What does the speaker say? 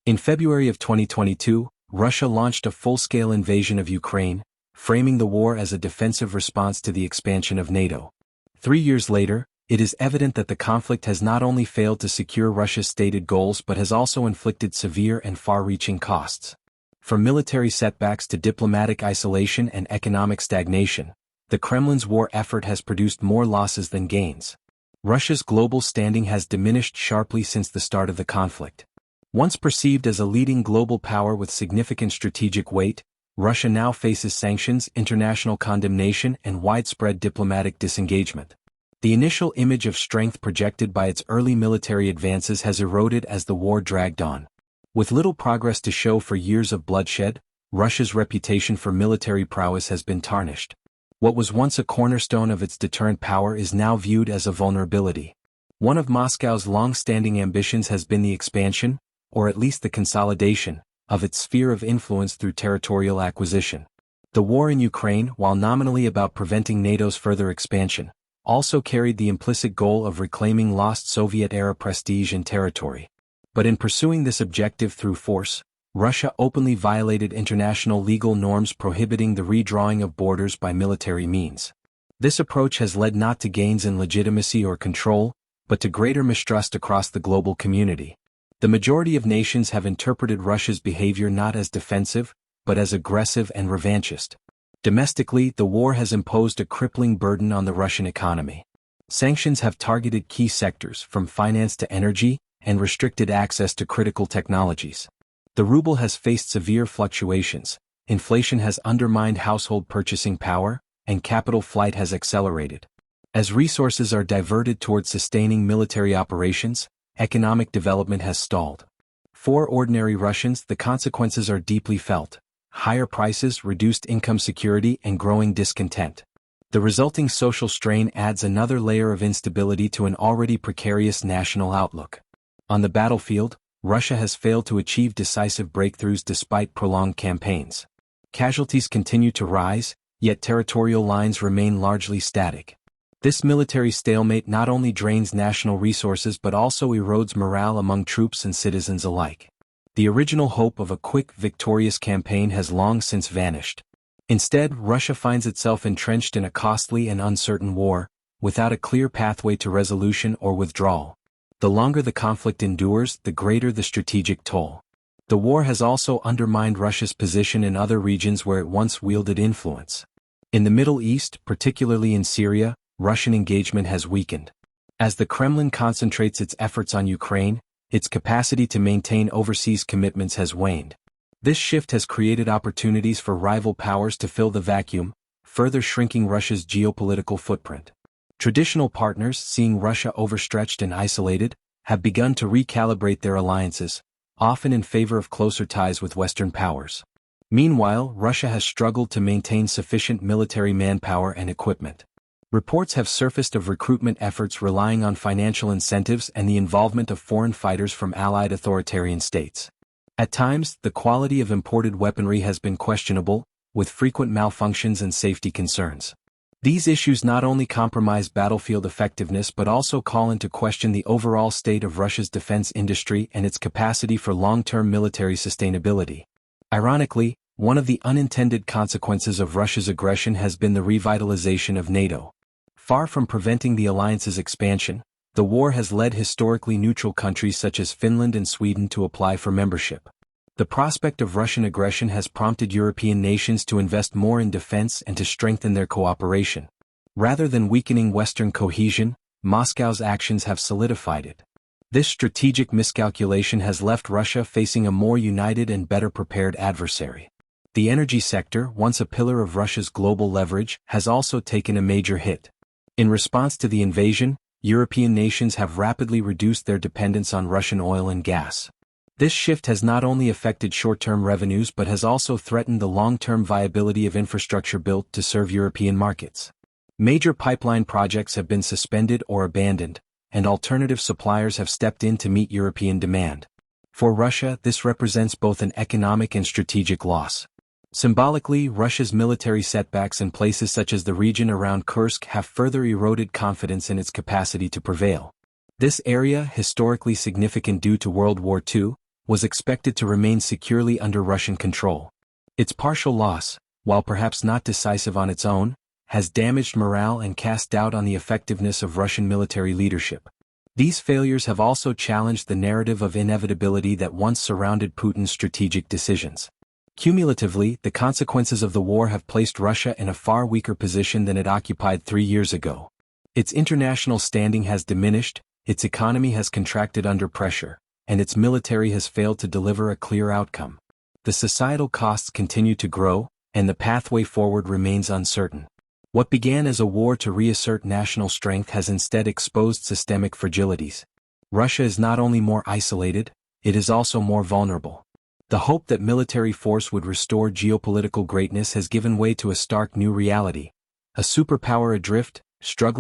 In February of 2022, Russia launched a full-scale invasion of Ukraine, framing the war as a defensive response to the expansion of NATO. 3 years later, it is evident that the conflict has not only failed to secure Russia's stated goals but has also inflicted severe and far-reaching costs. From military setbacks to diplomatic isolation and economic stagnation, the Kremlin's war effort has produced more losses than gains. Russia's global standing has diminished sharply since the start of the conflict. Once perceived as a leading global power with significant strategic weight, Russia now faces sanctions, international condemnation, and widespread diplomatic disengagement. The initial image of strength projected by its early military advances has eroded as the war dragged on. With little progress to show for years of bloodshed, Russia's reputation for military prowess has been tarnished. What was once a cornerstone of its deterrent power is now viewed as a vulnerability. One of Moscow's long-standing ambitions has been the expansion, or at least the consolidation, of its sphere of influence through territorial acquisition. The war in Ukraine, while nominally about preventing NATO's further expansion, also carried the implicit goal of reclaiming lost Soviet-era prestige and territory. But in pursuing this objective through force, Russia openly violated international legal norms prohibiting the redrawing of borders by military means. This approach has led not to gains in legitimacy or control, but to greater mistrust across the global community. The majority of nations have interpreted Russia's behavior not as defensive, but as aggressive and revanchist. Domestically, the war has imposed a crippling burden on the Russian economy. Sanctions have targeted key sectors, from finance to energy, and restricted access to critical technologies. The ruble has faced severe fluctuations, inflation has undermined household purchasing power, and capital flight has accelerated. As resources are diverted towards sustaining military operations, economic development has stalled. For ordinary Russians, the consequences are deeply felt: higher prices, reduced income security, and growing discontent. The resulting social strain adds another layer of instability to an already precarious national outlook. On the battlefield, Russia has failed to achieve decisive breakthroughs despite prolonged campaigns. Casualties continue to rise, yet territorial lines remain largely static. This military stalemate not only drains national resources but also erodes morale among troops and citizens alike. The original hope of a quick, victorious campaign has long since vanished. Instead, Russia finds itself entrenched in a costly and uncertain war, without a clear pathway to resolution or withdrawal. The longer the conflict endures, the greater the strategic toll. The war has also undermined Russia's position in other regions where it once wielded influence. In the Middle East, particularly in Syria, Russian engagement has weakened. As the Kremlin concentrates its efforts on Ukraine, its capacity to maintain overseas commitments has waned. This shift has created opportunities for rival powers to fill the vacuum, further shrinking Russia's geopolitical footprint. Traditional partners, seeing Russia overstretched and isolated, have begun to recalibrate their alliances, often in favor of closer ties with Western powers. Meanwhile, Russia has struggled to maintain sufficient military manpower and equipment. Reports have surfaced of recruitment efforts relying on financial incentives and the involvement of foreign fighters from allied authoritarian states. At times, the quality of imported weaponry has been questionable, with frequent malfunctions and safety concerns. These issues not only compromise battlefield effectiveness but also call into question the overall state of Russia's defense industry and its capacity for long-term military sustainability. Ironically, one of the unintended consequences of Russia's aggression has been the revitalization of NATO. Far from preventing the alliance's expansion, the war has led historically neutral countries such as Finland and Sweden to apply for membership. The prospect of Russian aggression has prompted European nations to invest more in defense and to strengthen their cooperation. Rather than weakening Western cohesion, Moscow's actions have solidified it. This strategic miscalculation has left Russia facing a more united and better prepared adversary. The energy sector, once a pillar of Russia's global leverage, has also taken a major hit. In response to the invasion, European nations have rapidly reduced their dependence on Russian oil and gas. This shift has not only affected short-term revenues but has also threatened the long-term viability of infrastructure built to serve European markets. Major pipeline projects have been suspended or abandoned, and alternative suppliers have stepped in to meet European demand. For Russia, this represents both an economic and strategic loss. Symbolically, Russia's military setbacks in places such as the region around Kursk have further eroded confidence in its capacity to prevail. This area, historically significant due to World War II, was expected to remain securely under Russian control. Its partial loss, while perhaps not decisive on its own, has damaged morale and cast doubt on the effectiveness of Russian military leadership. These failures have also challenged the narrative of inevitability that once surrounded Putin's strategic decisions. Cumulatively, the consequences of the war have placed Russia in a far weaker position than it occupied 3 years ago. Its international standing has diminished, its economy has contracted under pressure, and its military has failed to deliver a clear outcome. The societal costs continue to grow, and the pathway forward remains uncertain. What began as a war to reassert national strength has instead exposed systemic fragilities. Russia is not only more isolated, it is also more vulnerable. The hope that military force would restore geopolitical greatness has given way to a stark new reality. A superpower adrift, struggling